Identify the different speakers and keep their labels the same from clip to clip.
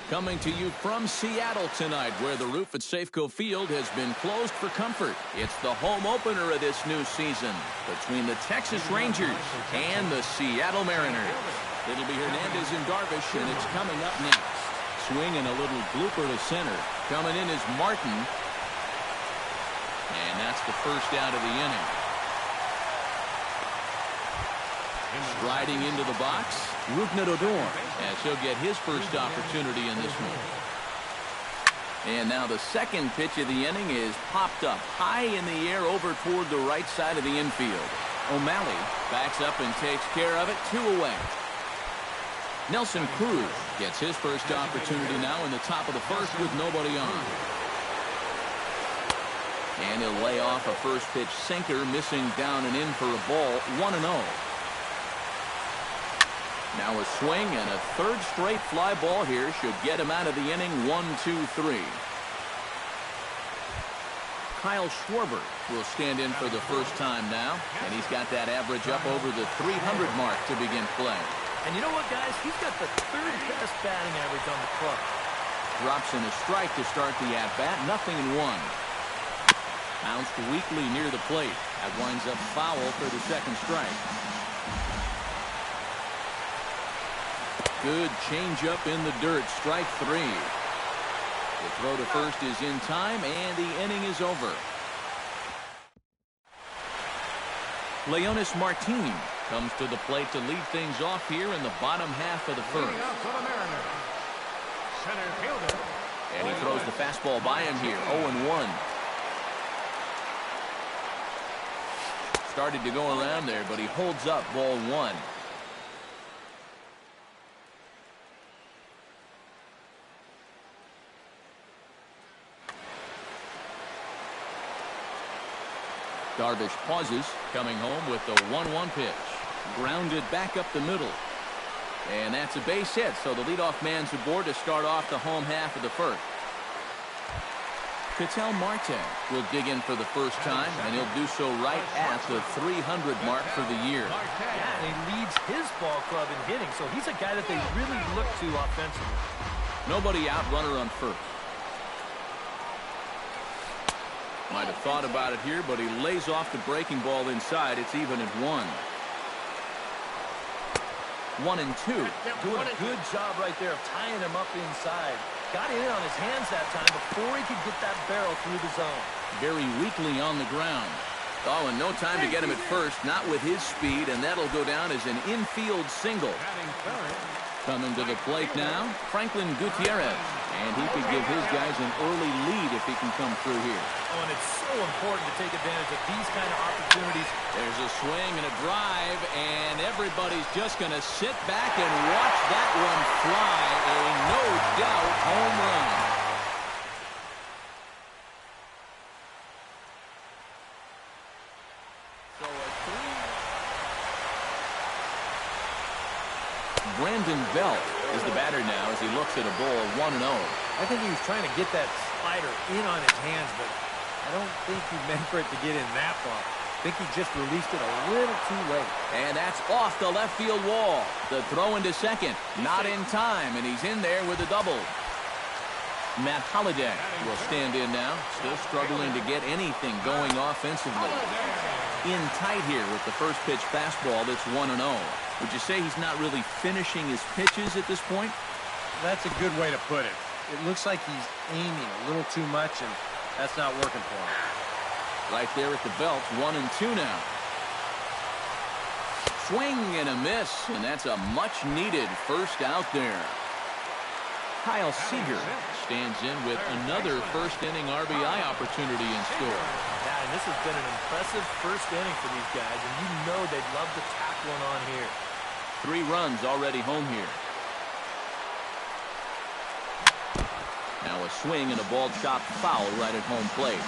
Speaker 1: Coming to you from Seattle tonight, where the roof at Safeco Field has been closed for comfort. It's the home opener of this new season between the Texas Rangers and the Seattle Mariners. It'll be Hernandez and Darvish, and it's coming up next. Swinging a little blooper to center. Coming in is Martin. And that's the first out of the inning. Riding into the box, Rougned Odor, as he'll get his first opportunity in this one. And now the second pitch of the inning is popped up high in the air over toward the right side of the infield. O'Malley backs up and takes care of it, 2 away. Nelson Cruz gets his first opportunity now in the top of the first with nobody on. And he'll lay off a first pitch sinker, missing down and in for a ball, 1-0. Now a swing and a third straight fly ball here should get him out of the inning. 1-2-3. Kyle Schwarber will stand in for the first time now, and he's got that average up over the 300 mark to begin play.
Speaker 2: And you know what, guys? He's got the third best batting average on the club.
Speaker 1: Drops in a strike to start the at-bat. 0-1. Bounced weakly near the plate. That winds up foul for the second strike. Good changeup in the dirt. Strike 3. The throw to first is in time, and the inning is over. Leonis Martin comes to the plate to lead things off here in the bottom half of the first. And he throws the fastball by him here. 0-1. Started to go around there, but he holds up ball 1. Darvish pauses, coming home with the 1-1 pitch. Grounded back up the middle. And that's a base hit, so the leadoff man's aboard to start off the home half of the first. Ketel Marte will dig in for the first time, and he'll do so right at the 300 mark for the year.
Speaker 2: Yeah, and he leads his ball club in hitting, so he's a guy that they really look to offensively.
Speaker 1: Nobody out, runner on first. Might have thought about it here, but he lays off the breaking ball inside. It's even at 1. 1-2.
Speaker 2: Doing a good job right there of tying him up inside. Got it in on his hands that time before he could get that barrel through the zone.
Speaker 1: Very weakly on the ground. Oh, and no time to get him at first. Not with his speed, and that'll go down as an infield single. Coming to the plate now, Franklin Gutierrez. And he could give his guys an early lead if he can come through here.
Speaker 2: Oh, and it's so important to take advantage of these kind of opportunities.
Speaker 1: There's a swing and a drive, and everybody's just going to sit back and watch that one fly. A no-doubt home run. So Brandon Belt is the batter now as he looks at a ball 1-0.
Speaker 2: I think he was trying to get that slider in on his hands, but I don't think he meant for it to get in that far. I think he just released it a little too late.
Speaker 1: And that's off the left field wall. The throw into second, not in time, and he's in there with a double. Matt Holliday will stand in now, still struggling to get anything going offensively. In tight here with the first pitch fastball that's 1-0. Would you say he's not really finishing his pitches at this point?
Speaker 3: That's a good way to put it. It looks like he's aiming a little too much, and that's not working for him.
Speaker 1: Right there at the belt, 1-2 now. Swing and a miss, and that's a much-needed first out there. Kyle Seager stands in with another first-inning RBI opportunity in store.
Speaker 2: Yeah, and this has been an impressive first inning for these guys, and you know they'd love to tack one on here.
Speaker 1: 3 runs already home here. Now a swing and a ball chopped foul right at home plate.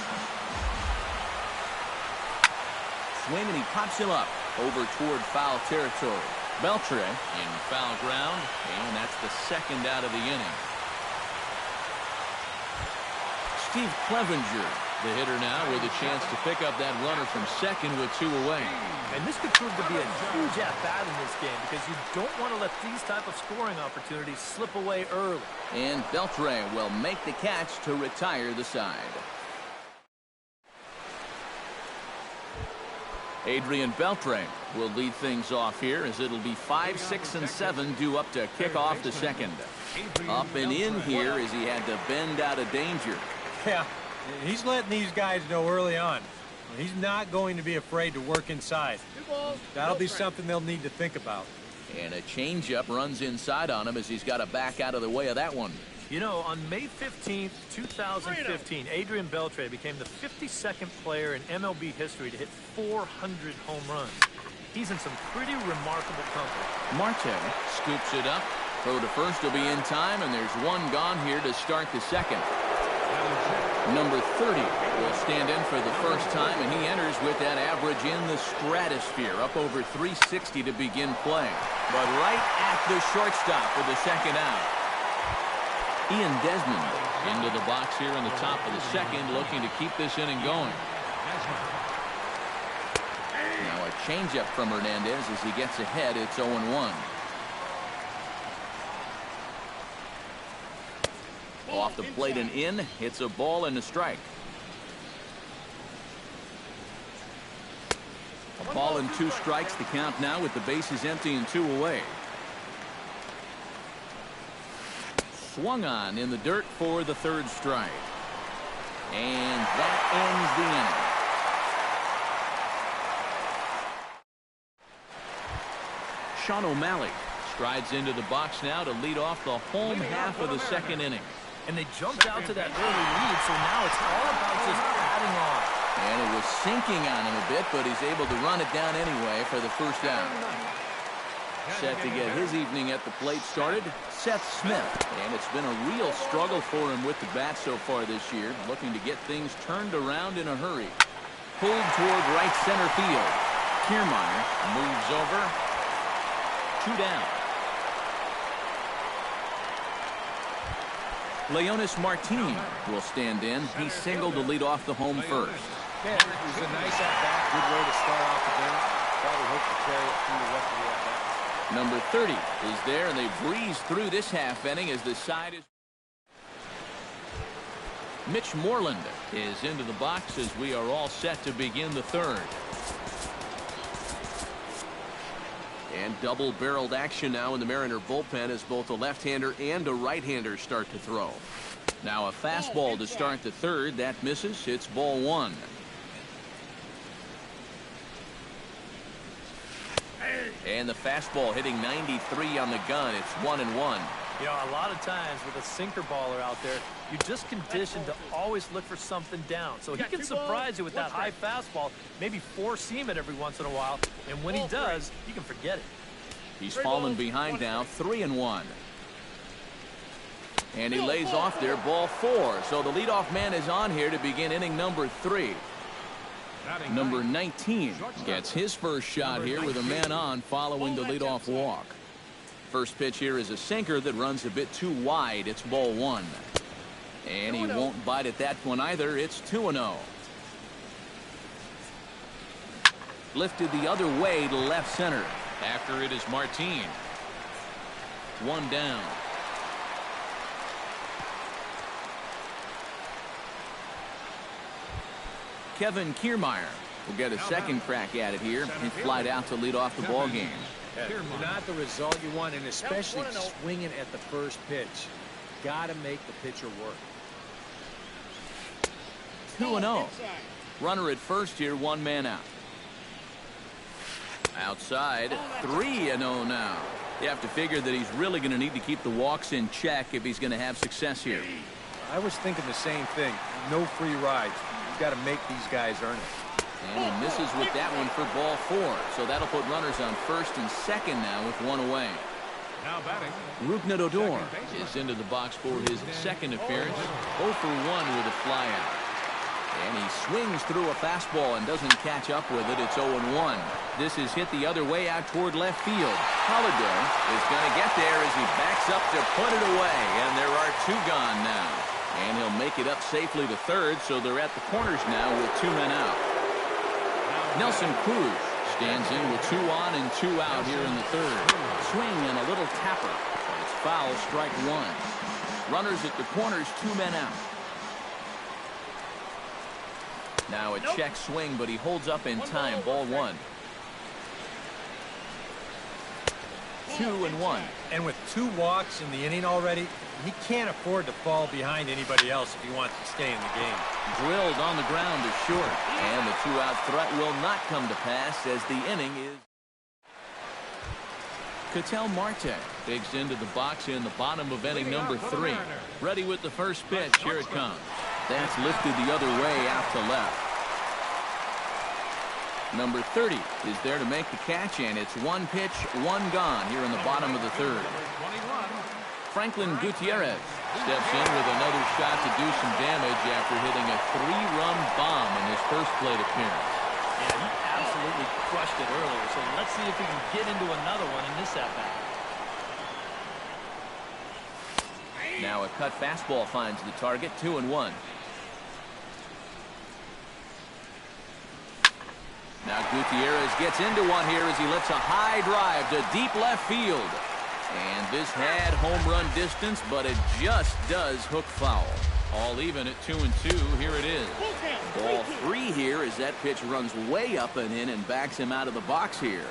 Speaker 1: Swing and he pops him up over toward foul territory. Beltre in foul ground, and that's the second out of the inning. Steve Clevenger The hitter now with a chance to pick up that runner from second with 2 away.
Speaker 2: And this could prove to be a huge at-bat in this game because you don't want to let these type of scoring opportunities slip away early.
Speaker 1: And Beltre will make the catch to retire the side. Adrian Beltre will lead things off here as it'll be 5, 6, and 7 due up to kick off the second. Up and in here as he had to bend out of danger.
Speaker 3: Yeah, he's letting these guys know early on. He's not going to be afraid to work inside. That'll be something they'll need to think about.
Speaker 1: And a changeup runs inside on him as he's got to back out of the way of that one.
Speaker 2: You know, on May 15th, 2015, Adrian Beltre became the 52nd player in MLB history to hit 400 home runs. He's in some pretty remarkable company.
Speaker 1: Marte scoops it up. Throw to first will be in time, and there's one gone here to start the second. Number 30 will stand in for the first time, and he enters with that average in the stratosphere, up over 360 to begin play. But right at the shortstop for the second out. Ian Desmond into the box here in the top of the second, looking to keep this inning going. Now a changeup from Hernandez as he gets ahead. It's 0-1. Off the plate and in. Hits a ball and a strike. A ball and 2 strikes. The count now with the bases empty and 2 away. Swung on in the dirt for the 3rd strike. And that ends the inning. Sean O'Malley strides into the box now to lead off the home half of the second inning.
Speaker 2: And they jumped out to that early lead, so now it's all about just adding on.
Speaker 1: And it was sinking on him a bit, but he's able to run it down anyway for the first down. Set to get his evening at the plate started, Seth Smith. And it's been a real struggle for him with the bat so far this year, looking to get things turned around in a hurry. Pulled toward right center field. Kiermaier moves over. 2 down. Leonis Martin will stand in. He singled to lead off the home first.
Speaker 3: Yeah, it was a nice at-bat. Good way to start off the game. Probably hope to carry it through the rest of the at-bat.
Speaker 1: Number 30 is there, and they breeze through this half inning as the side is. Mitch Moreland is into the box as we are all set to begin the 3rd. And double-barreled action now in the Mariner bullpen as both a left-hander and a right-hander start to throw. Now a fastball to start the 3rd. That misses. It's ball 1. And the fastball hitting 93 on the gun. It's 1-1.
Speaker 2: You know, a lot of times with a sinker baller out there, you're just conditioned to always look for something down. So he can surprise you with that high fastball, maybe 4-seam it every once in a while. And when he does, you can forget it.
Speaker 1: He's fallen behind now, 3-1. And he lays off there, ball 4. So the leadoff man is on here to begin inning number 3. Number 19 gets his first shot here with a man on following the leadoff walk. First pitch here is a sinker that runs a bit too wide. It's ball 1. And he won't bite at that one either. It's 2-0. Lifted the other way to left center. After it is Martin. 1 down. Kevin Kiermaier will get a second crack at it here and flied out to lead off the ball game.
Speaker 3: Not the result you want, and especially swinging at the first pitch. Got to make the pitcher work.
Speaker 1: 2-0. Runner at first here, 1 man out. Outside, 3-0 now. You have to figure that he's really going to need to keep the walks in check if he's going to have success here.
Speaker 3: I was thinking the same thing. No free rides. You've got to make these guys earn it.
Speaker 1: And he misses with that one for ball 4. So that'll put runners on first and second now with 1 away.
Speaker 4: Now batting.
Speaker 1: Rougned Odor is into the box for his second appearance. 0 for 1 with a flyout. And he swings through a fastball and doesn't catch up with it. It's 0-1. This is hit the other way out toward left field. Holliday is going to get there as he backs up to put it away. And there are 2 gone now. And he'll make it up safely to third, so they're at the corners now with 2 men out. Nelson Cruz stands in with 2 on and 2 out here in the third. Swing and a little tapper. It's foul, strike 1. Runners at the corners, 2 men out. Now a check swing, but he holds up in time. Ball 1. 2-1.
Speaker 3: And with 2 walks in the inning already, he can't afford to fall behind anybody else if he wants to stay in the game.
Speaker 1: Drilled on the ground is short. And the 2-out threat will not come to pass as the inning is. Ketel Marte digs into the box in the bottom of inning number 3. Ready with the first pitch. Here it comes. That's lifted the other way out to left. Number 30 is there to make the catch, and it's 1 pitch, 1 gone here in the bottom of the third. Franklin Gutierrez steps in with another shot to do some damage after hitting a 3-run bomb in his first plate appearance.
Speaker 2: Yeah, he absolutely crushed it earlier, so let's see if he can get into another one in this at-bat.
Speaker 1: Now a cut fastball finds the target. 2-1. Now Gutierrez gets into one here as he lifts a high drive to deep left field. And this had home run distance, but it just does hook foul. All even at 2-2. Here it is. Ball 3 here as that pitch runs way up and in and backs him out of the box here.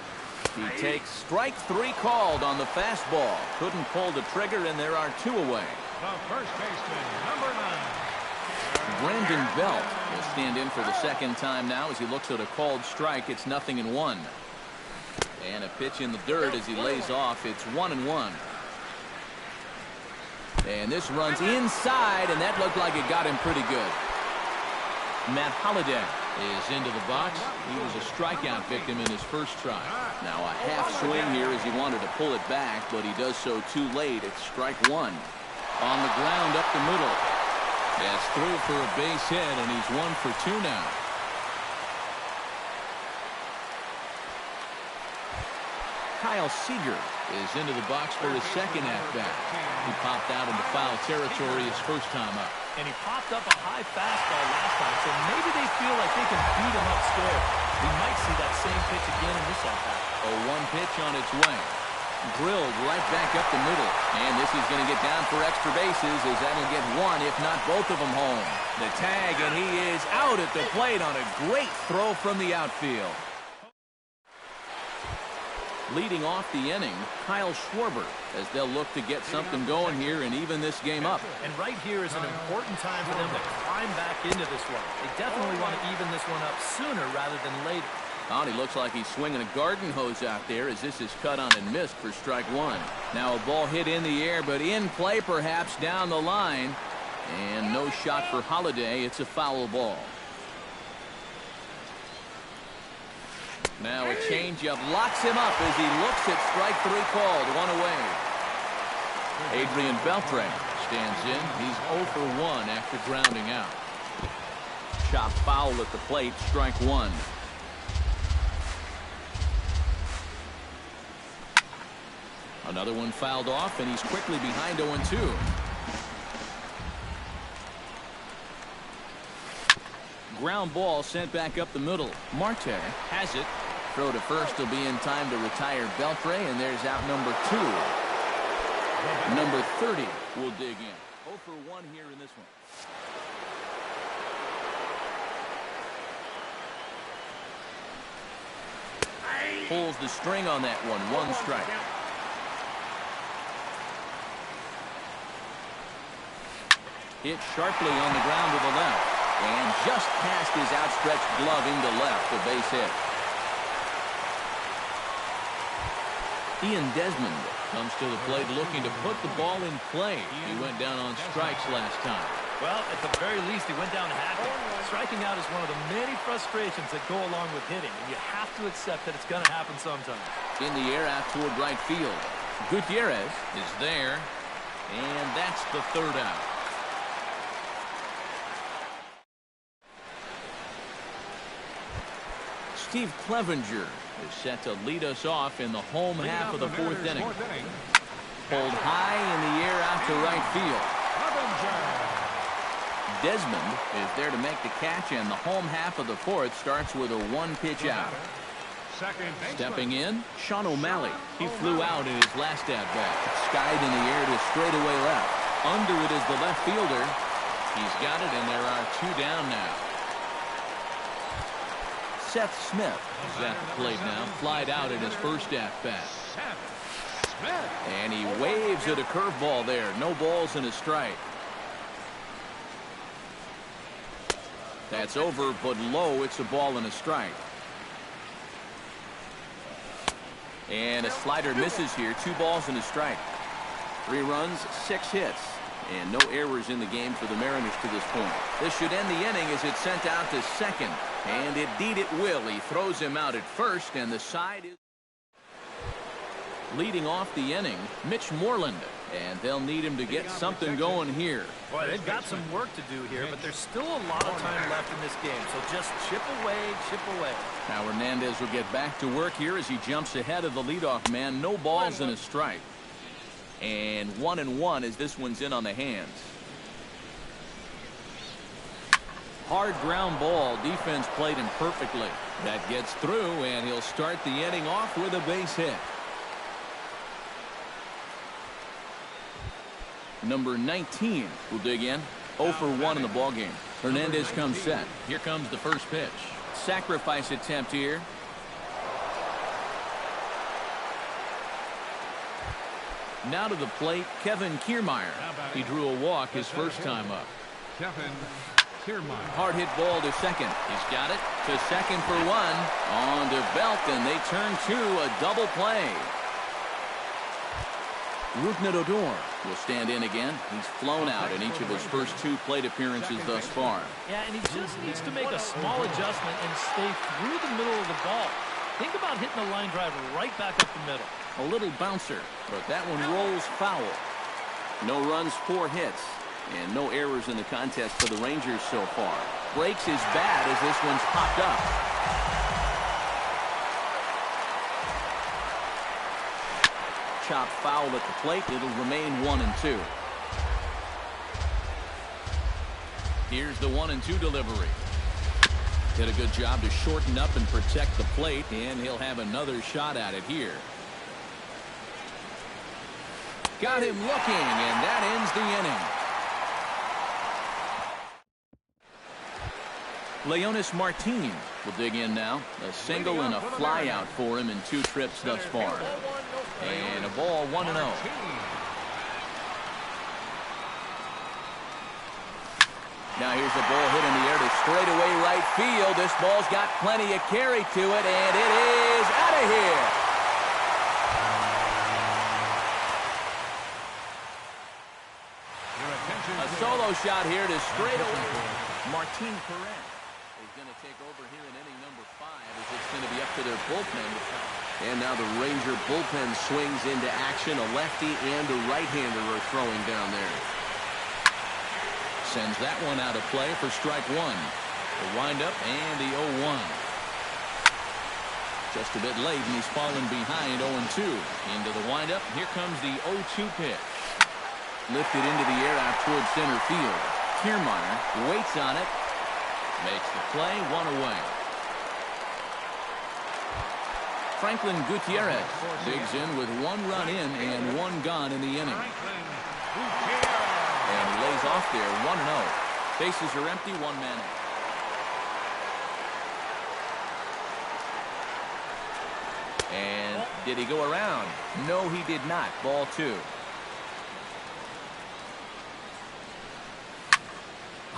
Speaker 1: He takes strike 3 called on the fastball. Couldn't pull the trigger, and there are 2 away.
Speaker 4: The first baseman, number 9.
Speaker 1: Brandon Belt will stand in for the second time now as he looks at a called strike. It's 0-1. And a pitch in the dirt as he lays off. It's 1-1. And this runs inside, and that looked like it got him pretty good. Matt Holliday is into the box. He was a strikeout victim in his first try. Now a half swing here as he wanted to pull it back, but he does so too late. It's strike 1. On the ground up the middle. That's through for a base hit, and he's 1 for 2 now. Kyle Seager is into the box for his second at-bat. He popped out into foul territory his first time up.
Speaker 2: And he popped up a high fastball last time, so maybe they feel like they can beat him upstairs. We might see that same pitch again in this at-bat.
Speaker 1: A 1 pitch on its way. Drilled right back up the middle. And this is going to get down for extra bases as that'll get 1, if not both of them home. The tag, and he is out at the plate on a great throw from the outfield. Leading off the inning, Kyle Schwarber, as they'll look to get something going here and even this game up.
Speaker 2: And right here is an important time for them to climb back into this one. They definitely want to even this one up sooner rather than later.
Speaker 1: Oh, he looks like he's swinging a garden hose out there as this is cut on and missed for strike 1. Now a ball hit in the air, but in play perhaps down the line. And no shot for Holliday. It's a foul ball. Now a changeup locks him up as he looks at strike 3 called. 1 away. Adrian Beltre stands in. He's 0 for 1 after grounding out. Chop foul at the plate. Strike 1. Another one fouled off, and he's quickly behind 0-2. Ground ball sent back up the middle. Marte has it. Throw to first will be in time to retire Beltre, and there's out number 2. Number 30 will dig in. 0 for 1 here in this one. Pulls the string on that one. 1 strike. Hit sharply on the ground to the left. And just past his outstretched glove into left. A base hit. Ian Desmond comes to the plate looking to put the ball in play. He went down on strikes last time.
Speaker 2: Well, at the very least, he went down hacking. Striking out is one of the many frustrations that go along with hitting, and you have to accept that it's going to happen sometime.
Speaker 1: In the air out toward right field. Gutierrez is there, and that's the 3rd out. Steve Clevenger is set to lead us off in the home half of the 4th inning. Pulled high in the air out to right field. Desmond is there to make the catch, and the home half of the fourth starts with a one-pitch out. Stepping in, Sean O'Malley. He flew out in his last at-bat. Skied in the air to straightaway left. Under it is the left fielder. He's got it, and there are two down now. Seth Smith is at the plate now. Flied out in his first at-bat. And he waves at a curveball there. No balls and a strike. That's over, but low. It's a ball and a strike. And a slider misses here. 2 balls and a strike. 3 runs, 6 hits. And no errors in the game for the Mariners to this point. This should end the inning as it's sent out to second. And indeed it will. He throws him out at first, and the side is leading off the inning, Mitch Moreland. And they'll need him to get something going here.
Speaker 2: Boy, they've got some work to do here, but there's still a lot of time left in this game. So just chip away, chip away.
Speaker 1: Now Hernandez will get back to work here as he jumps ahead of the leadoff man. No balls and a strike. And 1-1 as this one's in on the hands. Hard ground ball. Defense played him perfectly. That gets through, and he'll start the inning off with a base hit. Number 19 will dig in. 0 for 1 in the ballgame. Hernandez comes set. Here comes the first pitch. Sacrifice attempt here. Now to the plate, Kevin Kiermaier. He drew a walk his first time up.
Speaker 4: Kevin Kiermaier.
Speaker 1: Hard hit ball to second. He's got it to second for 1. On to Belt, and they turn to a double play. Odor will stand in again. He's flown out in each of his first 2 plate appearances thus far.
Speaker 2: Yeah, and he just needs to make a small adjustment and stay through the middle of the ball. Think about hitting a line drive right back up the middle.
Speaker 1: A little bouncer, but that one rolls foul. No runs, 4 hits, and no errors in the contest for the Rangers so far. Breaks his bat as this one's popped up. Chopped foul at the plate. It'll remain 1-2. Here's the 1-2 delivery. Did a good job to shorten up and protect the plate, and he'll have another shot at it here. Got him looking, and that ends the inning. Leonis Martin will dig in now. A single and a fly out for him in 2 trips thus far. And a ball 1-0. Now here's a ball hit in the air to straightaway right field. This ball's got plenty of carry to it, and it is out of here. A solo shot here to straightaway. Martin Perez is going to take over here in inning number 5 as it's going to be up to their bullpen. And now the Ranger bullpen swings into action. A lefty and a right-hander are throwing down there. Sends that one out of play for strike 1. The windup and the 0-1. Just a bit late, and he's fallen behind 0-2. Into the windup. Here comes the 0-2 pitch. Lifted into the air out towards center field. Kiermaier waits on it. Makes the play, 1 away. Franklin Gutierrez digs in with 1 run in and 1 gone in the inning. And he lays off there, 1-0. Bases are empty, 1 man out. And did he go around? No, he did not. Ball 2.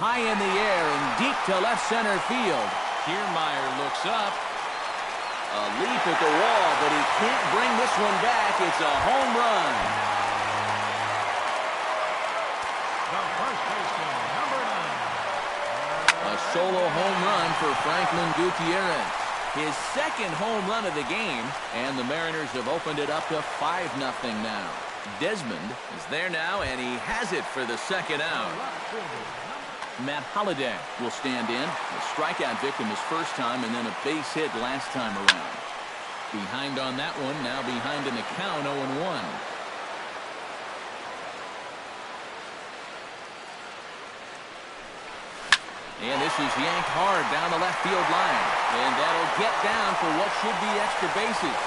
Speaker 1: High in the air and deep to left center field. Kiermaier looks up. A leap at the wall, but he can't bring this one back. It's a home run.
Speaker 4: The first baseman, number 9.
Speaker 1: A solo home run for Franklin Gutierrez. His second home run of the game, and the Mariners have opened it up to 5-0 now. Desmond is there now, and he has it for the second out. Matt Holliday will stand in. A strikeout victim his first time, and then a base hit last time around. Behind on that one, now behind in the count, 0-1. And this is yanked hard down the left field line. And that'll get down for what should be extra bases.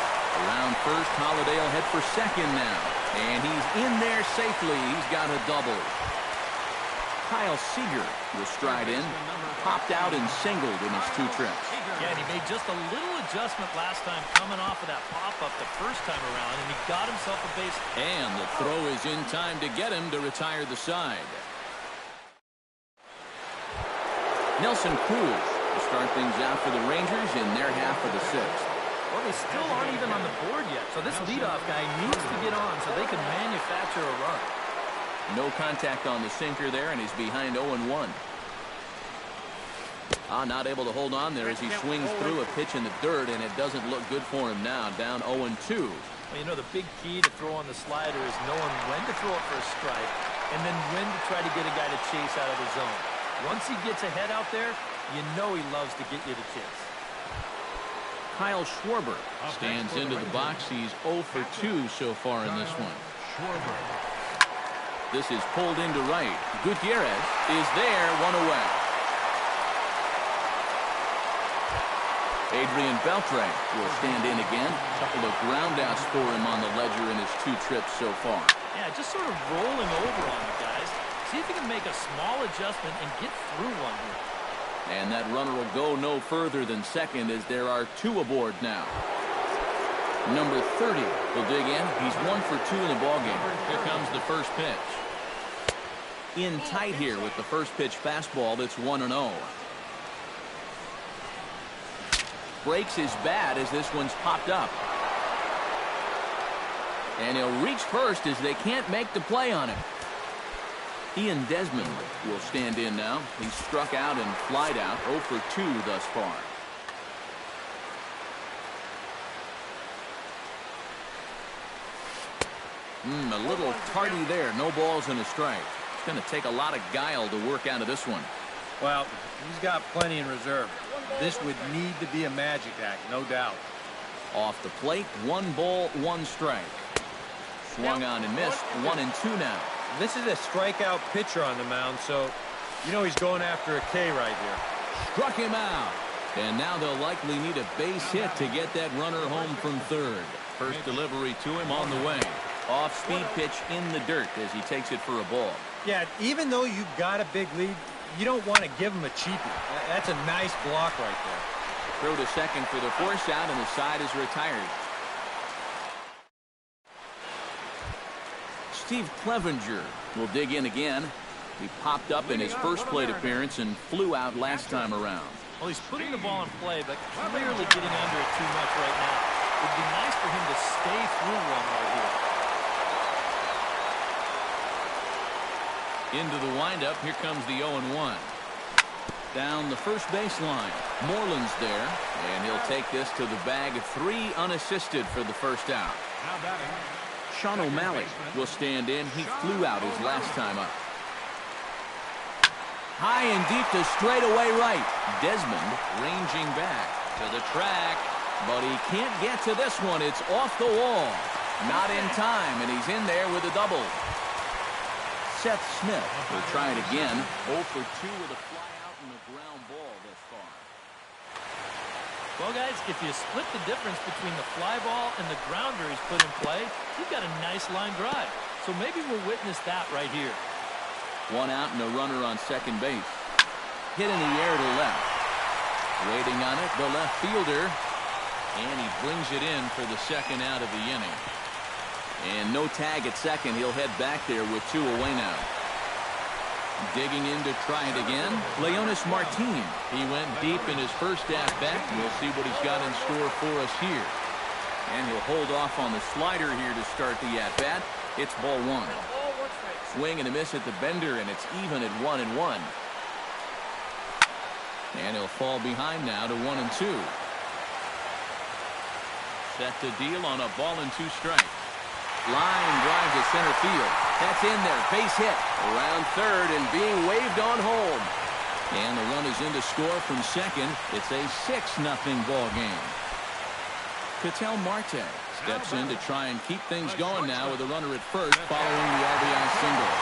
Speaker 1: Around first, Holiday will head for second now. And he's in there safely. He's got a double. Kyle Seager will stride in. Popped out and singled in his 2 trips.
Speaker 2: Yeah, and he made just a little adjustment last time coming off of that pop-up the first time around, and he got himself a base.
Speaker 1: And the throw is in time to get him to retire the side. Nelson Cruz will start things out for the Rangers in their half of the 6th.
Speaker 2: Well, they still aren't even on the board yet, so this leadoff guy needs to get on so they can manufacture a run.
Speaker 1: No contact on the sinker there, and he's behind 0-1. Not able to hold on there as he swings through a pitch in the dirt, and it doesn't look good for him now, down 0-2.
Speaker 2: Well, you know, the big key to throw on the slider is knowing when to throw it for a strike and then when to try to get a guy to chase out of the zone. Once he gets ahead out there, you know he loves to get you to chase.
Speaker 1: Kyle Schwarber stands into the box. He's 0 for 2 so far in this one. This is pulled into right. Gutierrez is there, 1 away. Adrian Beltre will stand in again. A couple of groundouts for him on the ledger in his 2 trips so far.
Speaker 2: Yeah, just sort of rolling over on you guys. See if you can make a small adjustment and get through one here.
Speaker 1: And that runner will go no further than second as there are 2 aboard now. Number 30 will dig in. He's 1 for 2 in the ballgame. Here comes the first pitch. In tight here with the first pitch fastball that's 1-0. Breaks his bat as this one's popped up. And he'll reach first as they can't make the play on him. Ian Desmond will stand in now. He's struck out and flied out, 0 for 2 thus far. A little tardy there. No balls and a strike. It's going to take a lot of guile to work out of this one.
Speaker 3: Well, he's got plenty in reserve. This would need to be a magic act, no doubt.
Speaker 1: Off the plate, 1 ball, 1 strike. Swung on and missed, 1-2 now.
Speaker 3: This is a strikeout pitcher on the mound, so you know he's going after a K right here.
Speaker 1: Struck him out. And now they'll likely need a base hit to get that runner home from third. First delivery to him on the way. Off-speed pitch in the dirt as he takes it for a ball.
Speaker 3: Yeah, even though you've got a big lead, you don't want to give him a cheapie. That's a nice block right there.
Speaker 1: Throw to second for the force out, and the side is retired. Steve Clevenger will dig in again. He popped up in his first plate appearance and flew out last time around.
Speaker 2: Well, he's putting the ball in play, but clearly getting under it too much right now. It would be nice for him to stay through one right here.
Speaker 1: Into the windup, here comes the 0-1. Down the first baseline. Moreland's there, and he'll take this to the bag. 3 unassisted for the first out. Sean O'Malley will stand in. He flew out his last time up. High and deep to straightaway right. Desmond ranging back to the track, but he can't get to this one. It's off the wall. Not in time, and he's in there with a double. Seth Smith will try it again. 0 for 2 with a fly out and a ground ball thus far.
Speaker 2: Well, guys, if you split the difference between the fly ball and the grounder he's put in play, you've got a nice line drive. So maybe we'll witness that right here.
Speaker 1: 1 out and a runner on second base. Hit in the air to left. Waiting on it, the left fielder. And he brings it in for the second out of the inning. And no tag at second. He'll head back there with 2 away now. Digging in to try it again, Leonis Martin. He went deep in his first at-bat. We'll see what he's got in store for us here. And he'll hold off on the slider here to start the at-bat. It's ball 1. Swing and a miss at the bender, and it's even at 1-1. And he'll fall behind now to 1-2. Set to deal on a ball and 2 strikes. Line drive to center field. That's in there. Base hit. Around third and being waved on home. And the run is in to score from second. It's a 6-0 ball game. Ketel Marte steps in to try and keep things going now with a runner at first following the RBI single.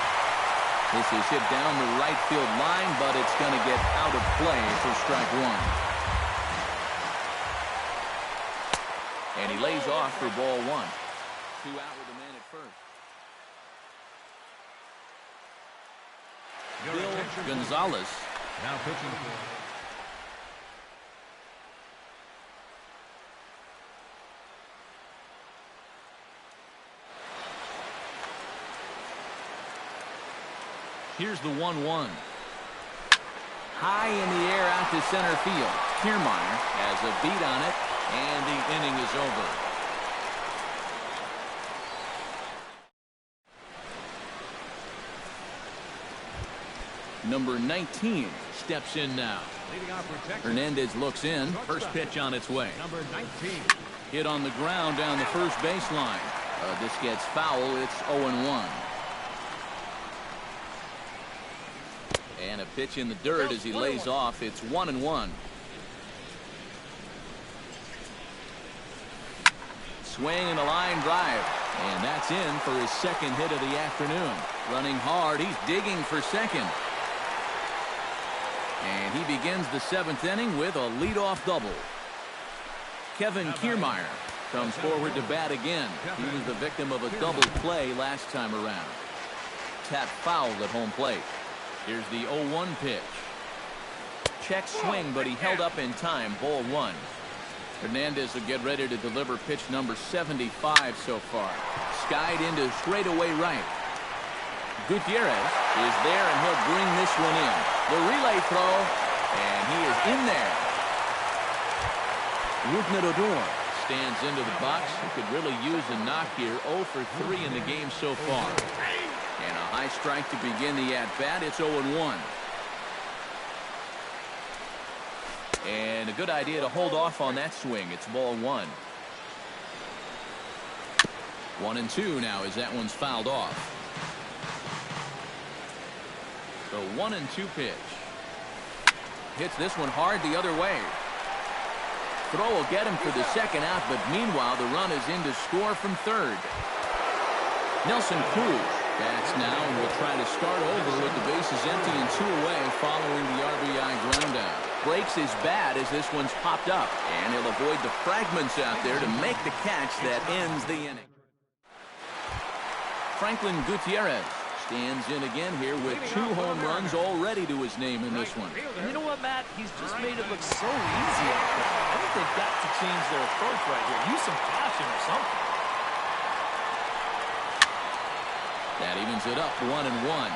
Speaker 1: This is hit down the right field line, but it's going to get out of play for strike one. And he lays off for ball one. 2 out with a man at first. Bill Gonzalez.
Speaker 4: Now pitching for.
Speaker 1: Here's the 1-1. High in the air out to center field. Kiermaier has a beat on it, and the inning is over. Number 19 steps in now. Hernandez looks in. First pitch on its way.
Speaker 4: Number 19.
Speaker 1: Hit on the ground down the first baseline. This gets foul. It's 0-1. And a pitch in the dirt as he lays off. It's 1-1. Swing and a line drive. And that's in for his second hit of the afternoon. Running hard. He's digging for second. And he begins the 7th inning with a leadoff double. Kevin Kiermaier comes forward to bat again. He was the victim of a double play last time around. Tap fouled at home plate. Here's the 0-1 pitch. Check swing, but he held up in time. Ball one. Hernandez will get ready to deliver pitch number 75 so far. Skied into straightaway right. Gutierrez is there, and he'll bring this one in. The relay throw, and he is in there. Rougned stands into the box. He could really use a knock here. 0 for 3 in the game so far. And a high strike to begin the at-bat. It's 0-1. And a good idea to hold off on that swing. It's ball one. 1-2 now as that one's fouled off. The 1-2 pitch. Hits this one hard the other way. Throw will get him for the second out, but meanwhile the run is in to score from third. Nelson Cruz bats now and will try to start over with the bases empty and 2 away following the RBI groundout. Breaks his bat as this one's popped up, and he'll avoid the fragments out there to make the catch that ends the inning. Franklin Gutierrez stands in again here with 2 home runs already to his name in this one.
Speaker 2: And you know what, Matt? He's just made it look so easy out there. I think they've got to change their approach right here. Use some caution or something.
Speaker 1: That evens it up 1-1.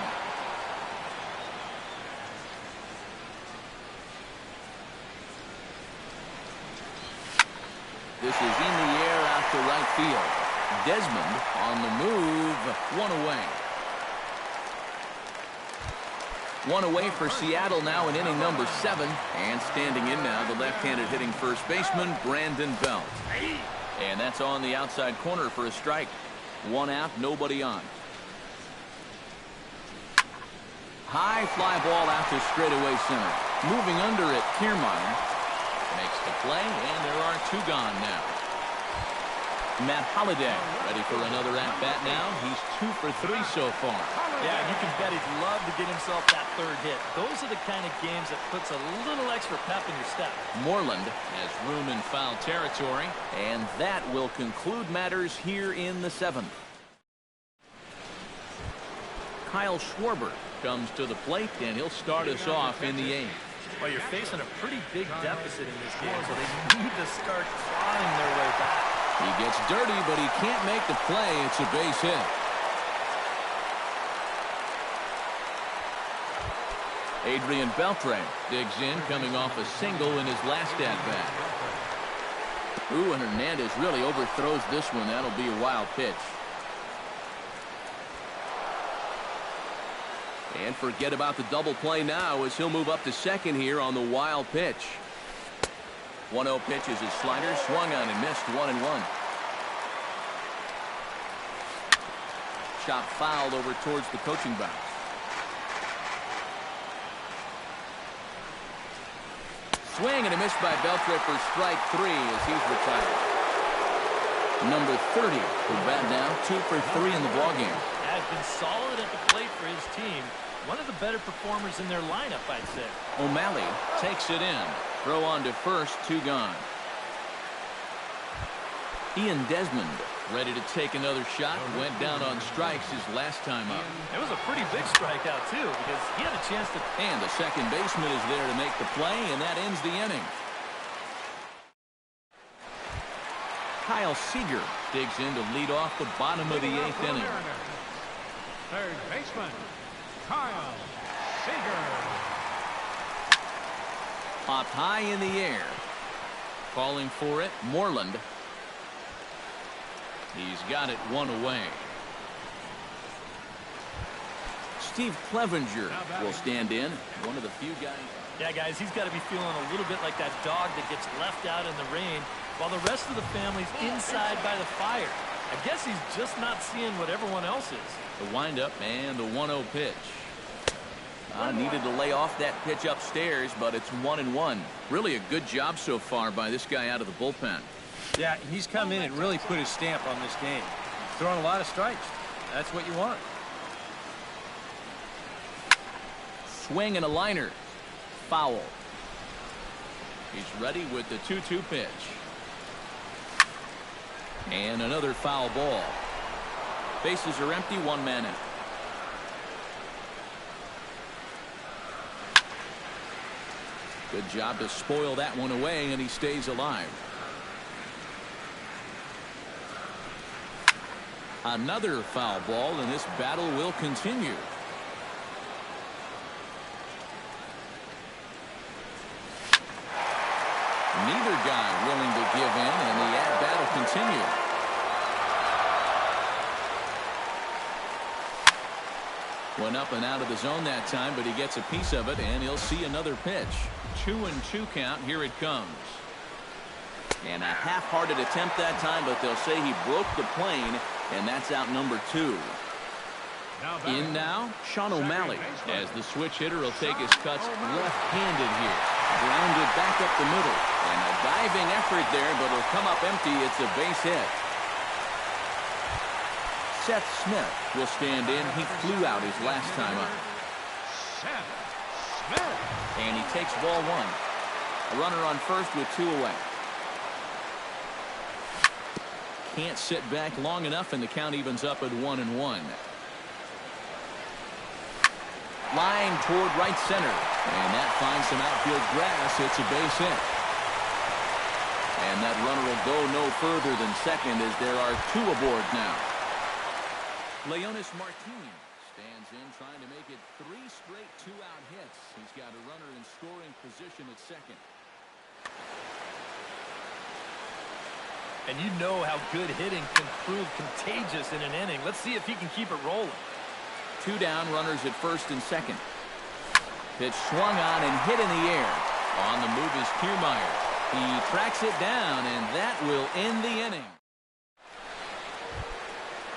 Speaker 1: This is in the air out to right field. Desmond on the move. 1 away. 1 away for Seattle now in inning number 7. And standing in now, the left-handed hitting first baseman, Brandon Belt. And that's on the outside corner for a strike. 1 out, nobody on. High fly ball out to straightaway center. Moving under it, Kiermaier makes the play, and there are 2 gone now. Matt Holliday ready for another at-bat now. He's 2 for 3 so far.
Speaker 2: Yeah, you can bet he'd love to get himself that 3rd hit. Those are the kind of games that puts a little extra pep in your step. Moreland has room in foul territory,
Speaker 1: And that will conclude matters here in the 7th. Kyle Schwarber comes to the plate, and he'll start us off in the 8th.
Speaker 2: Well, you're facing a pretty big deficit in this game, so they need to start clawing their way back.
Speaker 1: He gets dirty, but he can't make the play. It's a base hit. Adrian Beltre digs in, coming off a single in his last at-bat. Ooh, and Hernandez really overthrows this one. That'll be a wild pitch. And forget about the double play now as he'll move up to second here on the wild pitch. 1-0 pitch is his slider, swung on and missed. 1-1. Chop fouled over towards the coaching box. Swing and a miss by Beltre for strike 3 as he's retired. Number 30 who bat now 2 for 3 in the ballgame.
Speaker 2: Has been solid at the plate for his team. One of the better performers in their lineup, I'd say.
Speaker 1: O'Malley takes it in. Throw on to first, 2 gone. Ian Desmond ready to take another shot. Went down on strikes his last time up.
Speaker 2: It was a pretty big strikeout, too, because he had a chance to...
Speaker 1: And the second baseman is there to make the play, and that ends the inning. Kyle Seager digs in to lead off the bottom of the 8th inning.
Speaker 4: Third baseman, Kyle Seager.
Speaker 1: Popped high in the air. Calling for it, Moreland. He's got it 1 away. Steve Clevenger will stand in. One of the few guys.
Speaker 2: Yeah, guys, he's got to be feeling a little bit like that dog that gets left out in the rain while the rest of the family's inside by the fire. I guess he's just not seeing what everyone else is.
Speaker 1: The windup and the 1-0 pitch. Needed to lay off that pitch upstairs, but it's 1-1. Really a good job so far by this guy out of the bullpen.
Speaker 3: Yeah, he's come in and really put his stamp on this game. He's throwing a lot of strikes. That's what you want.
Speaker 1: Swing and a liner. Foul. He's ready with the 2-2 pitch. And another foul ball. Bases are empty, 1 man out. Good job to spoil that one away, and he stays alive. Another foul ball, and this battle will continue. Neither guy willing to give in, and the at-bat will continue. Went up and out of the zone that time, but he gets a piece of it, and he'll see another pitch. 2-2 count. Here it comes. And a half-hearted attempt that time, but they'll say he broke the plane, and that's out number 2. In now, Sean O'Malley, as the switch hitter will take his cuts left-handed here. Grounded back up the middle. And a diving effort there, but it'll come up empty. It's a base hit. Seth Smith will stand in. He flew out his last time up.
Speaker 4: Seth Smith.
Speaker 1: And he takes ball 1. A runner on first with 2 away. Can't sit back long enough, and the count evens up at 1-1. Line toward right center, and that finds some outfield grass. It's a base hit. And that runner will go no further than second, as there are 2 aboard now. Leonis Martinez stands in, trying to make it 3 straight 2-out hits. He's got a runner in scoring position at second.
Speaker 2: And you know how good hitting can prove contagious in an inning. Let's see if he can keep it rolling.
Speaker 1: 2 down, runners at first and second. Pitch swung on and hit in the air. On the move is Kiermaier. He tracks it down, and that will end the inning.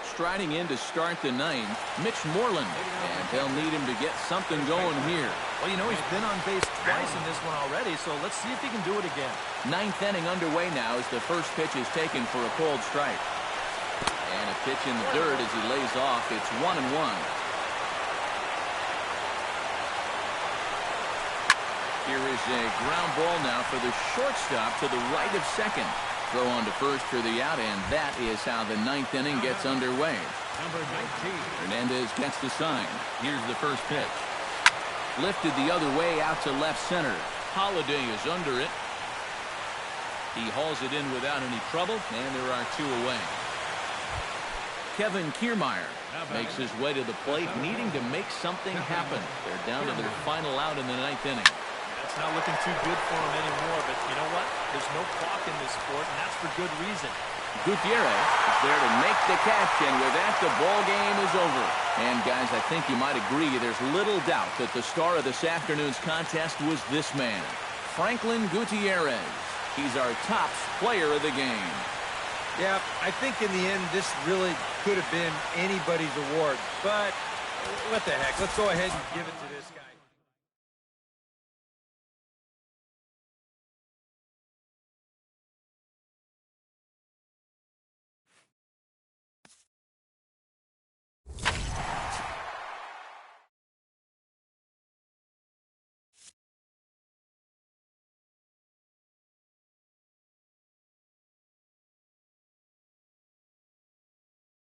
Speaker 1: Striding in to start the 9th, Mitch Moreland. And they'll need him to get something going here.
Speaker 2: Well, you know, he's been on base twice in this one already, so let's see if he can do it again.
Speaker 1: 9th inning underway now as the first pitch is taken for a cold strike. And a pitch in the dirt as he lays off. It's 1-1. Here is a ground ball now for the shortstop to the right of second. Throw on to first for the out, and that is how the 9th inning gets underway.
Speaker 4: Number 19.
Speaker 1: Hernandez gets the sign. Here's the first pitch. Lifted the other way out to left center. Holiday is under it. He hauls it in without any trouble, and there are 2 away. Kevin Kiermaier makes his way to the plate, needing to make something happen. They're down to their final out in the 9th inning.
Speaker 2: It's not looking too good for him anymore, but you know what? There's no clock in this sport, and that's for good reason.
Speaker 1: Gutierrez is there to make the catch, and with that, the ball game is over. And, guys, I think you might agree there's little doubt that the star of this afternoon's contest was this man, Franklin Gutierrez. He's our top player of the game.
Speaker 3: Yeah, I think in the end, this really could have been anybody's award. But what the heck? Let's go ahead and give it to this guy.